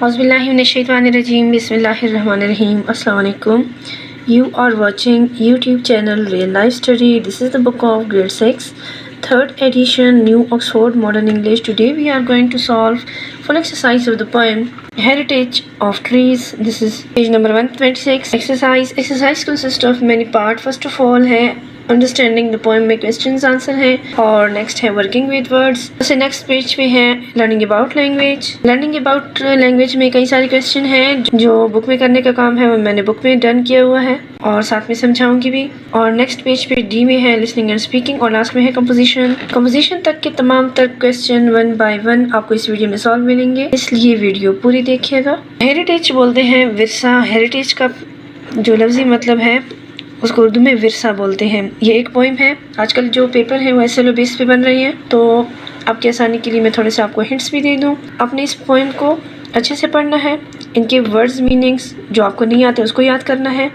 Auzubillahiminash-shaytanir-rajeem. Bismillahir-rahmanir-rahim. Assalamualaikum. You are watching YouTube channel Real Life Study. This is the book of grade 6, third edition, New Oxford Modern English. Today we are going to solve full exercise of the poem Heritage of Trees. This is page number 126. Exercise consists of many parts. First of all है understanding the poem में questions answer है और next है working with words. जैसे next page पे है learning about language में कई सारे क्वेश्चन हैं जो बुक में करने का काम है वो मैंने बुक में डन किया हुआ है और साथ में समझाऊंगी भी। और नेक्स्ट पेज पे डी में है लिसनिंग एंड स्पीकिंग और लास्ट में है कंपोजिशन तक के तमाम तर क्वेश्चन 1 बाय 1 आपको इस वीडियो में सॉल्व मिलेंगे, इसलिए वीडियो पूरी देखिएगा। हेरिटेज बोलते हैं विरसा। हेरिटेज का जो लफ्जी मतलब है उसको उर्दू में विरसा बोलते हैं। ये एक पोइम है। आजकल जो पेपर है वो SLO बेस पे बन रही है, तो आपकी आसानी के लिए मैं थोड़े से आपको हिंट्स भी दे दूँ। आपने इस पोइम को अच्छे से पढ़ना है, इनके वर्ड्स मीनिंग्स जो आपको नहीं आते उसको याद करना है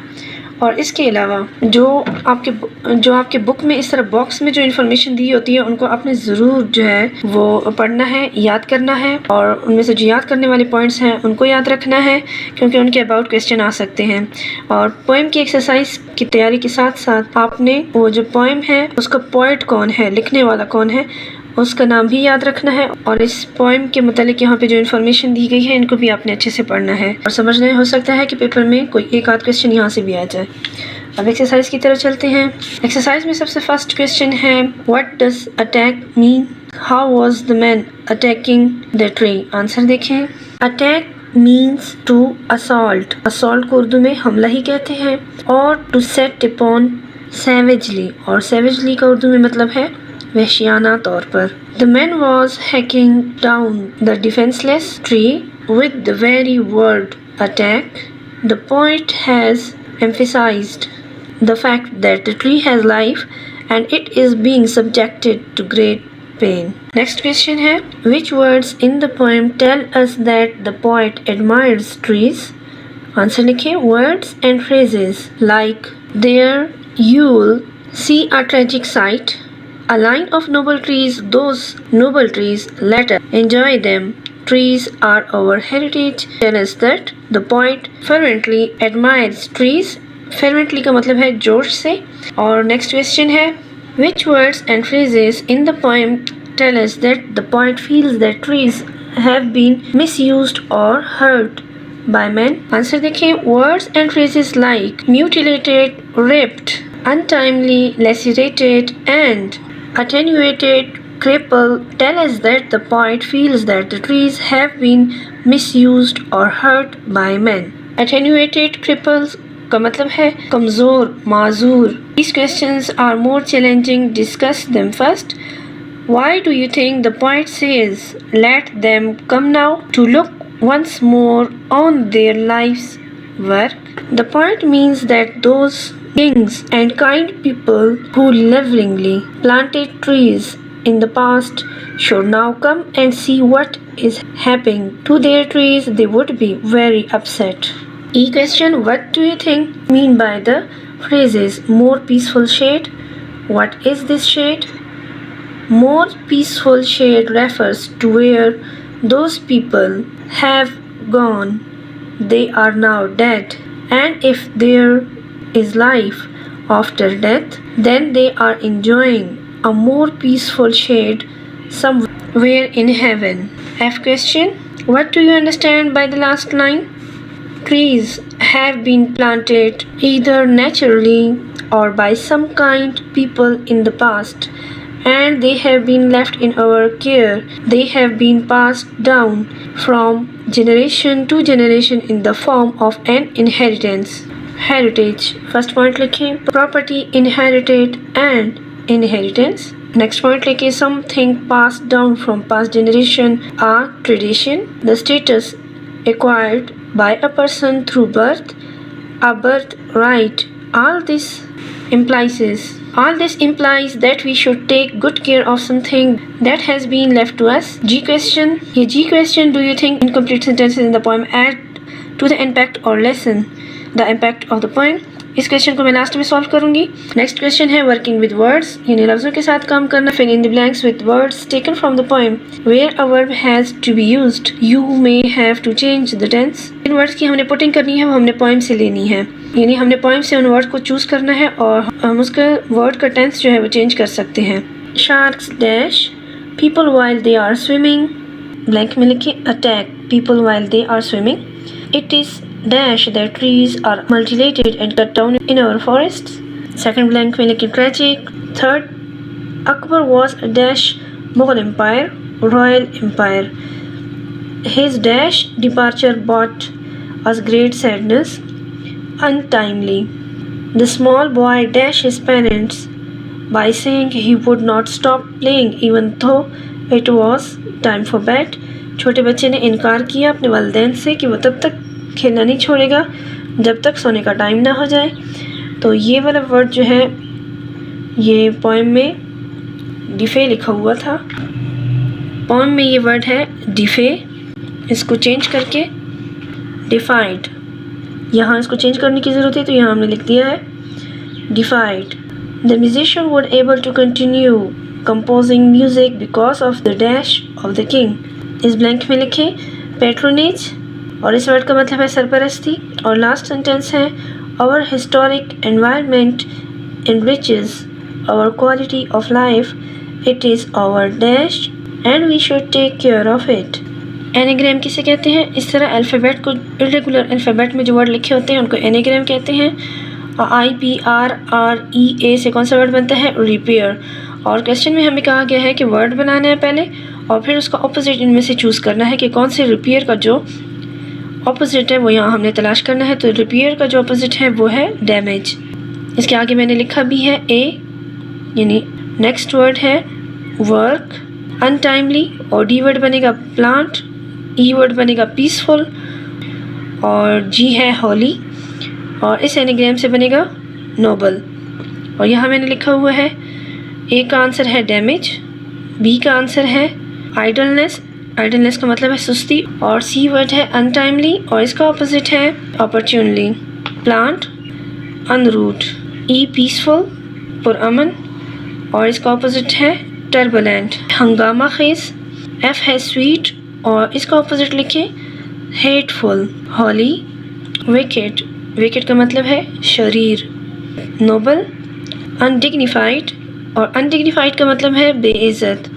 और इसके अलावा जो आपके बुक में इस तरह बॉक्स में जो इन्फॉर्मेशन दी होती है उनको आपने ज़रूर जो है वो पढ़ना है, याद करना है और उनमें से जो याद करने वाले पॉइंट्स हैं उनको याद रखना है क्योंकि उनके अबाउट क्वेश्चन आ सकते हैं। और पोएम की एक्सरसाइज की तैयारी के साथ साथ आपने वो जो पोएम है उसका पोएट कौन है, लिखने वाला कौन है, उसका नाम भी याद रखना है और इस पोएम के मुतालिक यहाँ पे जो इन्फॉर्मेशन दी गई है इनको भी आपने अच्छे से पढ़ना है और समझना है। हो सकता है कि पेपर में कोई एक आध क्वेश्चन यहाँ से भी आ जाए। अब एक्सरसाइज की तरफ चलते हैं। एक्सरसाइज में सबसे फर्स्ट क्वेश्चन है what does attack mean, how was the man attacking the tree. Answer देखें। Attack means to assault. Assault को उर्दू में हमला ही कहते हैं और टू सेट अपॉन सैवेजली, और सैवेजली का उर्दू में मतलब है वहशियाना तौर पर। The man was hacking down the defenseless tree with the very word attack. The poet has emphasized the fact that the tree has life and it is being subjected to great pain. Next question है which words in the poem tell us that the poet admires trees? Answer लिखें। Words and phrases like there you'll see a tragic sight, a line of noble trees, those noble trees, let us enjoy them. Trees are our heritage. Tell us that the poet fervently admires trees. Fervently का मतलब है जोश से। और next question है which words and phrases in the poem tell us that the poet feels that trees have been misused or hurt by men? Answer देखें। Words and phrases like mutilated, ripped, untimely, lacerated and attenuated, cripple tell us that the poet feels that the trees have been misused or hurt by men. Attenuated, cripples का मतलब है कमज़ोर, माजूर। These questions are more challenging. Discuss them first. Why do you think the poet says let them come now to look once more on their life's work? The poet means that those kings and kind people who lovingly planted trees in the past should now come and see what is happening to their trees. They would be very upset. E question, what do you think mean by the phrases more peaceful shade? What is this shade? More peaceful shade refers to where those people have gone. They are now dead, and if there is life after death, then they are enjoying a more peaceful shade somewhere in heaven. F question, what do you understand by the last line? Trees have been planted either naturally or by some kind people in the past, and they have been left in our care. They have been passed down from generation to generation in the form of an inheritance. Heritage, first point लिखें property, inherited and inheritance. Next point लिखें something passed down from past generation, a tradition, the status acquired by a person through birth, a birthright. All this implies that we should take good care of something that has been left to us. G question, ये G question, do you think incomplete sentences in the poem add to the impact or lessen the impact of the poem? इस question को मैं last में solve करूंगी। Next question है working with words, यानी लफ्जों के साथ काम करना। Fill in the blanks with words taken from the poem where a verb has to be used you may have to change the tense. इन वर्ड्स की हमने पुटिंग करनी है, वो हमने पोएम से लेनी है, यानी हमने पोएम से उन वर्ड को चूज करना है और हम उसका वर्ड का टेंस जो है वो चेंज कर सकते हैं। Sharks dash people while they are swimming, blank में लिखिए attack people while they are swimming. It is dash that trees are mutilated and cut down in our forests. Second blank में लिखिए tragic. Third, Akbar was a dash Mughal empire, royal empire. His dash departure brought us great sadness, untimely. The small boy dashed his parents by saying he would not stop playing even though it was time for bed. छोटे बच्चे ने इनकार किया अपने वालिदैन से कि वो तब तक खेलना नहीं छोड़ेगा जब तक सोने का टाइम ना हो जाए। तो ये वाला वर्ड जो है ये पोएम में डिफे लिखा हुआ था। पोएम में ये वर्ड है डिफे, इसको चेंज करके डिफाइड, यहाँ इसको चेंज करने की ज़रूरत है तो यहाँ हमने लिख दिया है defied. The musician would able to continue composing music because of the dash of the king. इस ब्लैंक में लिखे पैट्रोनेज और इस वर्ड का मतलब है सरपरस्ती। और लास्ट सेंटेंस है our historic environment enriches our quality of life, it is our dash and we should take care of it. Anagram किसे कहते हैं? इस तरह अल्फ़ाबेट को इरेगुलर अल्फ़ाबेट में जो वर्ड लिखे होते हैं उनको एनेग्राम कहते हैं। IPRREA से कौन सा वर्ड बनता है? रिपेयर। और क्वेश्चन में हमें कहा गया है कि वर्ड बनाना है पहले और फिर उसका ऑपोजिट इनमें से चूज़ करना है कि कौन से रिपेयर का जो ऑपोजिट है वो यहाँ हमने तलाश करना है। तो रिपेयर का जो ऑपोजिट है वो है डैमेज। इसके आगे मैंने लिखा भी है ए, यानी नेक्स्ट वर्ड है वर्क। अनटाइमली और डी वर्ड बनेगा प्लांट, ई वर्ड बनेगा पीसफुल और जी है हॉली और इस एनेग्राम से बनेगा नोबल। और यहाँ मैंने लिखा हुआ है ए का आंसर है डैमेज, बी का आंसर है आइडलनेस, आइडलनेस का मतलब है सुस्ती, और सी वर्ड है अनटाइमली और इसका ऑपोजिट है अपॉर्चुनली। प्लांट अनरूट, ई पीसफुल पुरअमन और इसका ऑपोजिट है टर्बुलेंट। हंगामा खेज, एफ है स्वीट और इसका ऑपोजिट लिखे हेटफुल। हॉली विकेट, विकेट का मतलब है शरीर। नोबल अनडिग्निफाइड और अनडिग्निफाइड का मतलब है बेइज्जत।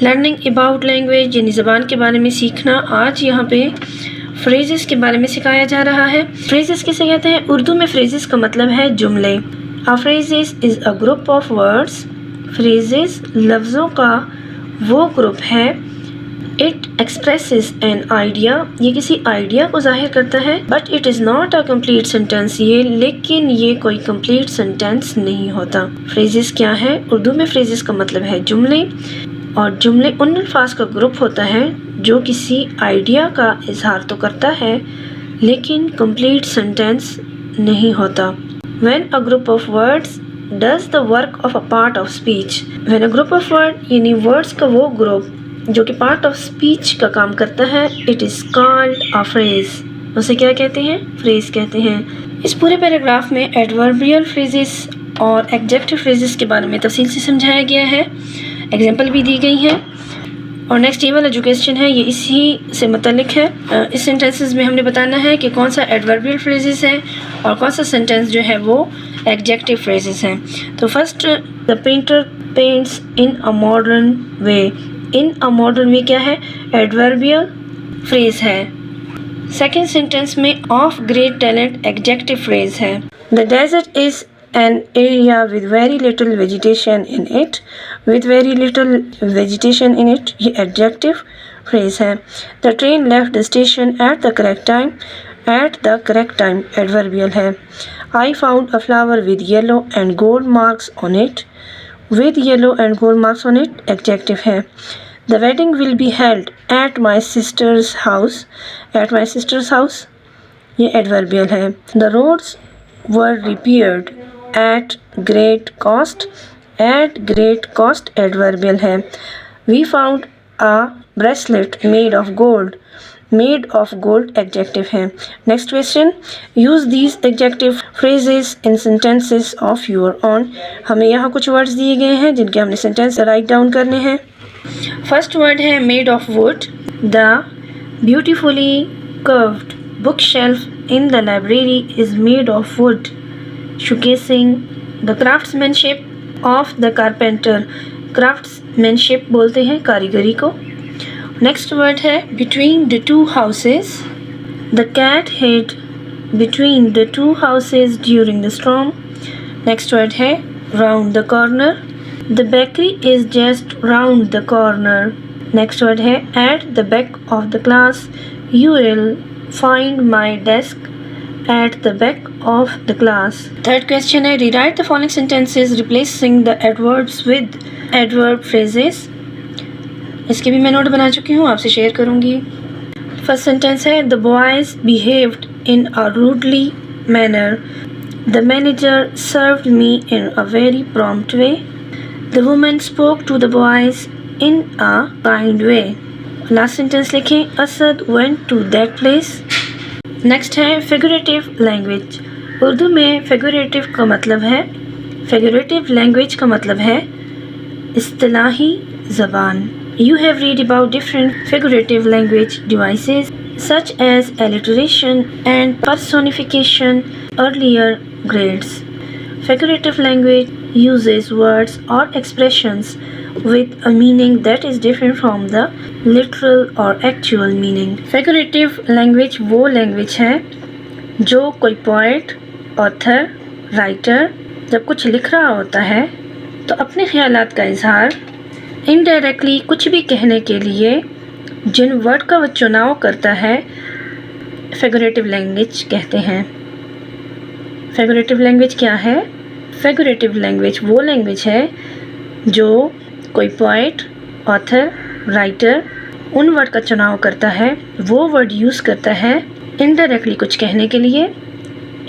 लर्निंग अबाउट लैंग्वेज यानी ज़बान के बारे में सीखना। आज यहाँ पे फ्रेजेस के बारे में सिखाया जा रहा है। फ्रेजेस किसे कहते हैं? उर्दू में फ्रेजेस का मतलब है जुमले। A phrases is a group of words, phrases लफ्ज़ों का वो ग्रुप है। इट एक्सप्रेसेस एन आइडिया, ये किसी आइडिया को जाहिर करता है। But it is not a complete sentence, लेकिन ये कोई कम्प्लीट सेंटेंस नहीं होता। फ्रेजेस क्या है? उर्दू में फ्रेजेस का मतलब है जुमले और जुमले उन अल्फाज का ग्रुप होता है जो किसी आइडिया का इजहार तो करता है लेकिन कंप्लीट सेंटेंस नहीं होता। When a group of words does the work of a part of speech, when a group of word यानी words का वो ग्रुप जो कि part of speech का काम करता है, it is called a phrase, उसे क्या कहते हैं? phrase कहते हैं। इस पूरे पैराग्राफ में adverbial phrases और adjective phrases के बारे में तफसील से समझाया गया है, एग्जाम्पल भी दी गई हैं। और नेक्स्ट ये वाला जो क्वेश्चन है ये इसी से मुतल्लिक है। इस सेंटेंसेस में हमने बताना है कि कौन सा एडवर्बियल फ्रेजेस है और कौन सा सेंटेंस जो है वो एडजेक्टिव फ्रेजेस हैं। तो first, the painter paints in a modern way. In a modern way क्या है? एडवर्बियल फ्रेज है। सेकेंड सेंटेंस में of great talent adjective phrase है। The desert is an area with very little vegetation in it, with very little vegetation in it, ये adjective phrase है। The train left the station at the correct time, at the correct time adverbial है। I found a flower with yellow and gold marks on it, with yellow and gold marks on it adjective है। The wedding will be held at my sister's house, at my sister's house ये adverbial है। The roads were repaired at great cost, at great cost adverbial है। We found a bracelet made of gold made of gold adjective है। Next question, use these adjective phrases in sentences of your own. हमें यहाँ कुछ words दिए गए हैं जिनके हमने सेंटेंस राइट डाउन करने हैं। फर्स्ट वर्ड है made of wood. The beautifully curved book shelf in the library is made of wood, showcasing the craftsmanship of the carpenter. Craftsmanship बोलते हैं कारीगरी को। नेक्स्ट वर्ड है between the two houses. The cat hid between the two houses during the storm. Next word है round the corner. The bakery is just round the corner. Next word है at the back of the class you will find my desk at the back of the class. Third question है rewrite the following sentences replacing the adverbs with adverb phrases. इसके भी मैं note बना चुकी हूँ, आपसे share करूँगी। First sentence है the boys behaved in a rudely manner. The manager served me in a very prompt way. The woman spoke to the boys in a kind way. Last sentence लिखें Asad went to that place. Next है figurative language. Urdu में figurative का मतलब है, figurative language का मतलब है इस्तिलाही ज़बान। You have read about different figurative language devices such as alliteration and personification earlier grades. Figurative language uses words or expressions with a meaning that is different from the literal or actual meaning. Figurative language वो language है जो कोई poet, author, writer जब कुछ लिख रहा होता है तो अपने ख्यालात का इजहार indirectly कुछ भी कहने के लिए जिन वर्ड का वो चुनाव करता है figurative language कहते हैं। फिगरेटिव लैंग्वेज क्या है? फिगरेटिव लैंग्वेज वो लैंग्वेज है जो कोई पोएट, ऑथर, राइटर उन वर्ड का चुनाव करता है, वो वर्ड यूज़ करता है इनडायरेक्टली कुछ कहने के लिए,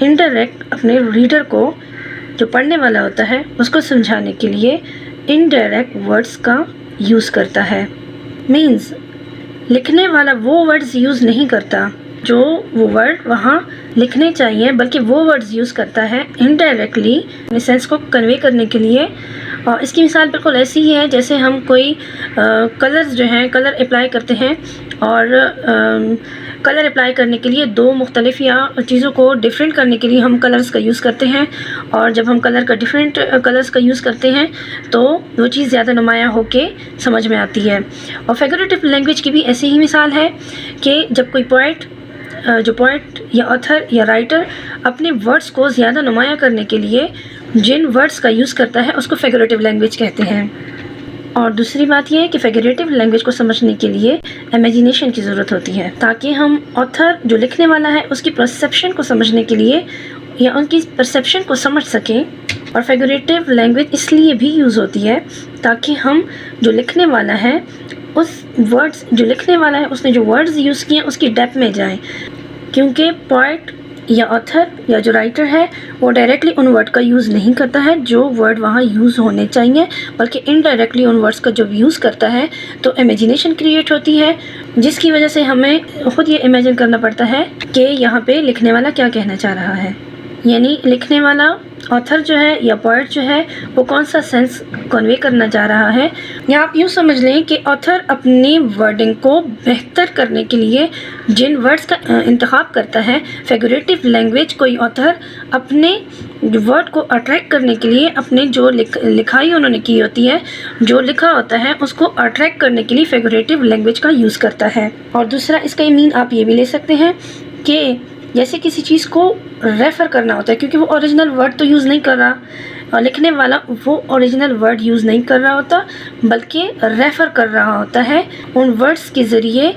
इनडायरेक्ट अपने रीडर को जो पढ़ने वाला होता है उसको समझाने के लिए इनडायरेक्ट वर्ड्स का यूज़ करता है। मीन्स लिखने वाला वो वर्ड्स यूज़ नहीं करता जो वो वर्ड वहाँ लिखने चाहिए, बल्कि वो वर्ड्स यूज़ करता है इनडायरेक्टली अपने सेंस को कन्वे करने के लिए। और इसकी मिसाल बिल्कुल ऐसी ही है जैसे हम कोई कलर्स जो हैं कलर अप्लाई करते हैं और कलर अप्लाई करने के लिए दो मुख्तलिफ या चीज़ों को डिफरेंट करने के लिए हम कलर्स का यूज़ करते हैं, और जब हम कलर का डिफरेंट कलर्स का यूज़ करते हैं तो वो चीज़ ज़्यादा नुमायाँ होके समझ में आती है। और फिगरेटिव लैंग्वेज की भी ऐसी ही मिसाल है कि जब कोई पोएट या ऑथर या राइटर अपने वर्ड्स को ज़्यादा नुमायाँ करने के लिए जिन वर्ड्स का यूज़ करता है उसको फिगरेटिव लैंग्वेज कहते हैं। और दूसरी बात यह है कि फिगरेटिव लैंग्वेज को समझने के लिए इमेजिनेशन की ज़रूरत होती है, ताकि हम ऑथर जो लिखने वाला है उसकी परसेप्शन को समझने के लिए या उनकी परसेप्शन को समझ सकें। और फिगरेटिव लैंग्वेज इसलिए भी यूज़ होती है ताकि हम जो लिखने वाला है उसने जो वर्ड्स यूज़ किए उसकी डेप्थ में जाएं, क्योंकि पोएट या ऑथर या जो राइटर है वो डायरेक्टली उन वर्ड का यूज़ नहीं करता है जो वर्ड वहाँ यूज़ होने चाहिए, बल्कि इनडायरेक्टली उन वर्ड्स का जब यूज़ करता है तो इमेजिनेशन क्रिएट होती है, जिसकी वजह से हमें ख़ुद ये इमेजिन करना पड़ता है कि यहाँ पे लिखने वाला क्या कहना चाह रहा है। यानी लिखने वाला ऑथर जो है या पोएट जो है वो कौन सा सेंस कन्वे करना चाह रहा है। या आप यूँ समझ लें कि ऑथर अपनी वर्डिंग को बेहतर करने के लिए जिन वर्ड्स का इंतखाब करता है, फिगरेटिव लैंग्वेज कोई ऑथर अपने वर्ड को अट्रैक्ट करने के लिए अपने जो लिखाई उन्होंने की होती है, जो लिखा होता है उसको अट्रैक्ट करने के लिए फिगरेटिव लैंग्वेज का यूज़ करता है। और दूसरा इसका मीन आप ये भी ले सकते हैं कि जैसे किसी चीज़ को रेफ़र करना होता है, क्योंकि वो ओरिजिनल वर्ड तो यूज़ नहीं कर रहा, और लिखने वाला वो ओरिजिनल वर्ड यूज़ नहीं कर रहा होता बल्कि रेफ़र कर रहा होता है उन वर्ड्स के ज़रिए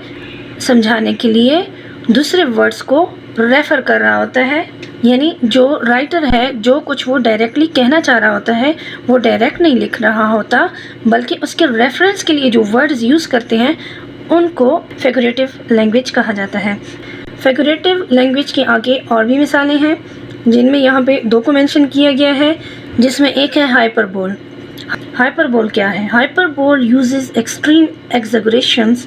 समझाने के लिए दूसरे वर्ड्स को रेफ़र कर रहा होता है। यानी जो राइटर है जो कुछ वो डायरेक्टली कहना चाह रहा होता है वो डायरेक्ट नहीं लिख रहा होता, बल्कि उसके रेफरेंस के लिए जो वर्ड्स यूज़ करते हैं उनको फिगरेटिव लैंग्वेज कहा जाता है। फिगरेटिव लैंग्वेज के आगे और भी मिसालें हैं जिनमें यहाँ पे दो को मेंशन किया गया है, जिसमें एक है हाइपरबोल। हाइपरबोल क्या है? Hyperbole uses extreme exaggerations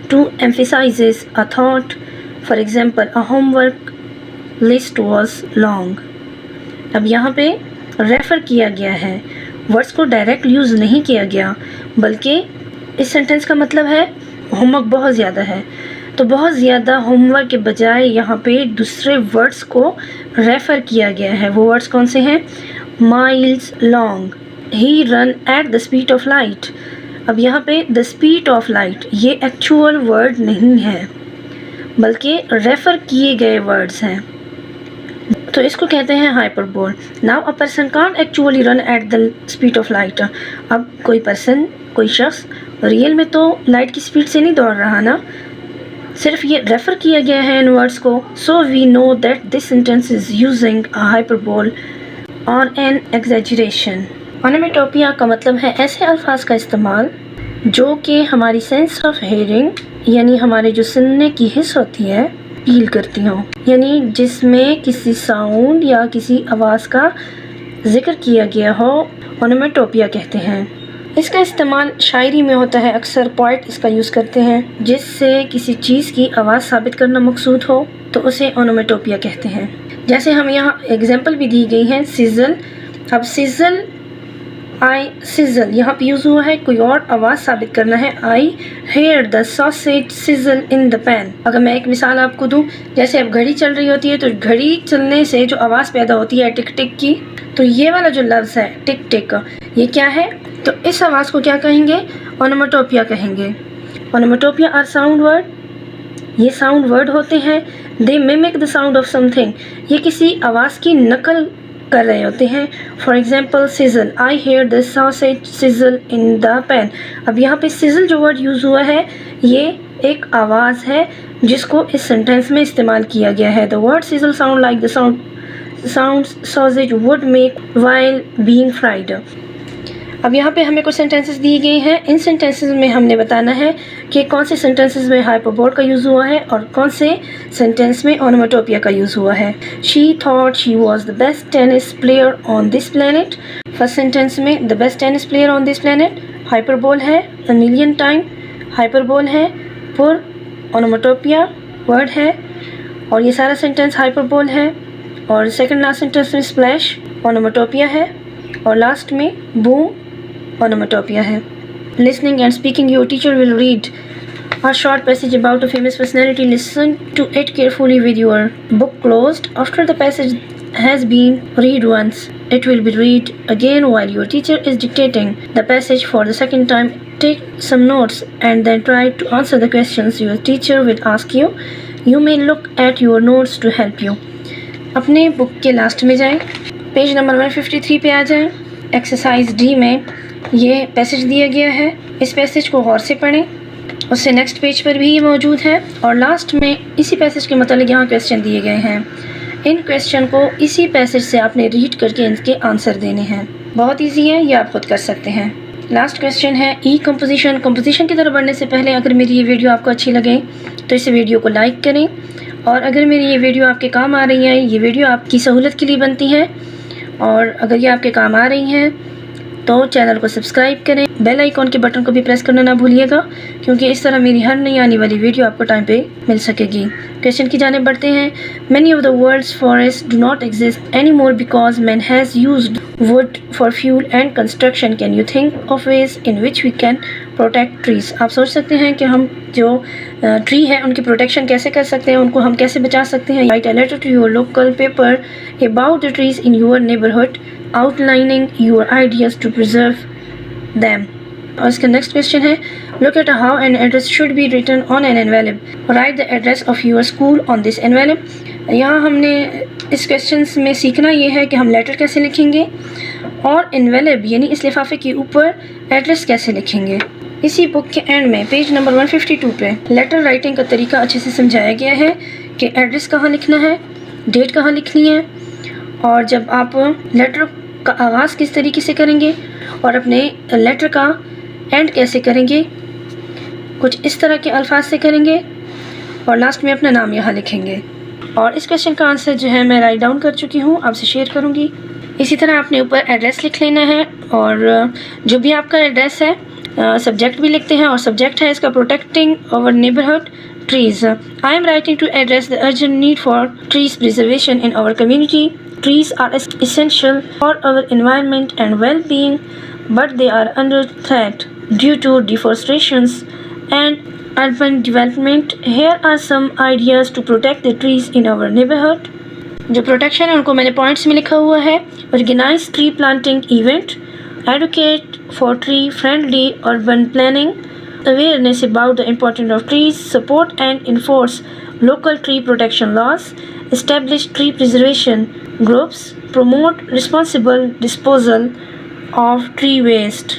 to emphasizes a thought. For example, a homework list was long. अब यहाँ पे रेफ़र किया गया है, वर्ड्स को डायरेक्ट यूज़ नहीं किया गया, बल्कि इस सेंटेंस का मतलब है होमवर्क बहुत ज़्यादा है, तो बहुत ज़्यादा होमवर्क के बजाय यहाँ पे दूसरे वर्ड्स को रेफ़र किया गया है। वो वर्ड्स कौन से हैं? Miles long, he run at the speed of light. अब यहाँ पे द स्पीड ऑफ लाइट ये एक्चुअल वर्ड नहीं है, बल्कि रेफ़र किए गए वर्ड्स हैं, तो इसको कहते हैं hyperbole. Now a person can't actually run at the speed of light. अब कोई शख्स रियल में तो लाइट की स्पीड से नहीं दौड़ रहा ना, सिर्फ ये रेफ़र किया गया है इन वर्ड्स को। So we know that this sentence is using a hyperbole और एन एग्जैजरेशन। ओनोमेटोपिया का मतलब है ऐसे अल्फाज का इस्तेमाल जो कि हमारी सेंस ऑफ हेयरिंग यानी हमारे जो सुनने की हिस्स होती है अपील करती हों, यानी जिसमें किसी साउंड या किसी आवाज़ का जिक्र किया गया हो, ओनोमेटोपिया कहते हैं। इसका इस्तेमाल शायरी में होता है, अक्सर पोइट इसका यूज़ करते हैं। जिससे किसी चीज़ की आवाज़ साबित करना मकसूद हो तो उसे ओनोमेटोपिया कहते हैं। जैसे हम यहाँ एग्जांपल भी दी गई है, सिजल। अब सिजल, आई सिजल यहाँ पे यूज़ हुआ है, कोई और आवाज़ साबित करना है। I hear the sausage sizzle in the pan. अगर मैं एक मिसाल आपको दूँ, जैसे अब घड़ी चल रही होती है तो घड़ी चलने से जो आवाज़ पैदा होती है टिक टिक की, तो ये वाला जो लफ्ज़ है टिक टिक का, ये क्या है? तो इस आवाज़ को क्या कहेंगे? ओनोमेटोपिया कहेंगे। ओनोमेटोपिया आर साउंड वर्ड, ये साउंड वर्ड होते हैं। They mimic the sound of something, ये किसी आवाज़ की नकल कर रहे होते हैं। For example sizzle, I hear the sausage sizzle in the pan. अब यहाँ पे सिजल जो वर्ड यूज़ हुआ है ये एक आवाज़ है जिसको इस सेंटेंस में इस्तेमाल किया गया है। The word sizzle sound like the sound sausage would make while being fried. अब यहाँ पे हमें कुछ सेंटेंसेस दिए गए हैं। इन सेंटेंसेस में हमने बताना है कि कौन से सेंटेंसेस में हाइपरबोल का यूज़ हुआ है और कौन से सेंटेंस में ओनोमेटोपिया का यूज़ हुआ है। She thought she was the best tennis player on this planet. First sentence में the best tennis player on this planet hyperbole है, अ मिलियन टाइम हाइपरबोल है, पुर ओनोमेटोपिया वर्ड है, और ये सारा सेंटेंस हाइपरबोल है। और सेकंड लास्ट सेंटेंस में स्प्लैश ओनोमेटोपिया है, और लास्ट में बूम onomatopoeia है। Listening and speaking, your teacher will read a short passage about a famous personality. Listen to it carefully with your book closed. After the passage has been read once, it will be read again while your teacher is dictating the passage for the second time. Take some notes and then try to answer the questions your teacher will ask you. You may look at your notes to help you. अपने book के last में जाएं, page number 153 पे आ जाएं। Exercise D में ये passage दिया गया है, इस पैसेज को गौर से पढ़ें। उससे नेक्स्ट पेज पर भी ये मौजूद है, और लास्ट में इसी पैसेज के मतलब यहाँ क्वेश्चन दिए गए हैं। इन क्वेश्चन को इसी पैसेज से आपने रीड करके इनके आंसर देने हैं। बहुत ईजी है, ये आप खुद कर सकते हैं। लास्ट क्वेश्चन है ई कंपोजिशन। कंपोजिशन की तरफ बढ़ने से पहले अगर मेरी ये वीडियो आपको अच्छी लगे तो इस वीडियो को लाइक करें, और अगर मेरी ये वीडियो आपके काम आ रही है, ये वीडियो आपकी सहूलत के लिए बनती है, और अगर ये आपके काम आ रही हैं तो चैनल को सब्सक्राइब करें। बेल आइकॉन के बटन को भी प्रेस करना ना भूलिएगा, क्योंकि इस तरह मेरी हर नई आने वाली वीडियो आपको टाइम पे मिल सकेगी। क्वेश्चन की जाने बढ़ते हैं। Many of the world's forests do not exist anymore because man has used wood for fuel and construction. Can you think of ways in which we can protect trees? आप सोच सकते हैं कि हम जो ट्री है उनकी प्रोटेक्शन कैसे कर सकते हैं, उनको हम कैसे बचा सकते हैं। Write a letter to your local paper about the trees in your neighborhood, outlining your ideas to preserve them. और इसका नेक्स्ट क्वेश्चन है, look at how an address should be written on an envelope. Write the address of your school on this envelope. यहाँ हमने इस question में सीखना ये है कि हम लेटर कैसे लिखेंगे और एनवेलप यानी इस लिफाफे के ऊपर एड्रेस कैसे लिखेंगे। इसी बुक के एंड में पेज नंबर 152 पे लेटर राइटिंग का तरीका अच्छे से समझाया गया है कि एड्रेस कहाँ लिखना है, डेट कहाँ लिखनी है, और जब आप लेटर का आगाज़ किस तरीके से करेंगे और अपने लेटर का एंड कैसे करेंगे। कुछ इस तरह के अल्फाज से करेंगे और लास्ट में अपना नाम यहाँ लिखेंगे। और इस क्वेश्चन का आंसर जो है मैं राइट डाउन कर चुकी हूँ, आपसे शेयर करूँगी। इसी तरह आपने ऊपर एड्रेस लिख लेना है, और जो भी आपका एड्रेस है सब्जेक्ट भी लिखते हैं और सब्जेक्ट है इसका protecting our neighbourhood trees. I am writing to address the urgent need for trees preservation in our community. Trees are essential for our environment and well-being, but they are under threat due to deforestation and urban development. Here are some ideas to protect the trees in our neighborhood. जो protection है उनको मैंने points में लिखा हुआ है. Organise tree planting event, advocate for tree friendly urban planning, awareness about the importance of trees, support and enforce local tree protection laws, establish tree preservation groups, promote responsible disposal of tree waste.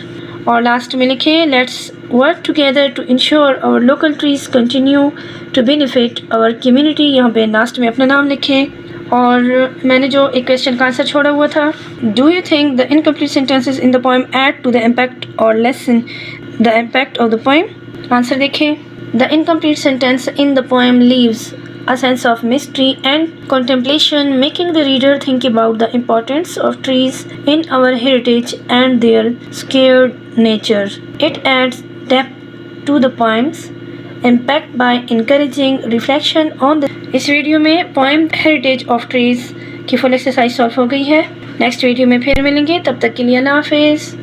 और last में लिखे let's work together to ensure our local trees continue to benefit our community. यहाँ पे last में अपना नाम लिखें. और मैंने जो एक क्वेश्चन का आंसर छोड़ा हुआ था, do you think the incomplete sentences in the poem add to the impact or lessen the impact of the poem? Answer देखें. The incomplete sentence in the poem leaves a sense of mystery and contemplation, making the reader think about the importance of trees in our heritage and their scared nature. It adds depth to the poem's impact by encouraging reflection on the. इस video में poem heritage of trees की full exercise solve हो गई है. Next video में फिर मिलेंगे, तब तक के लिए अल्लाह हाफिज़.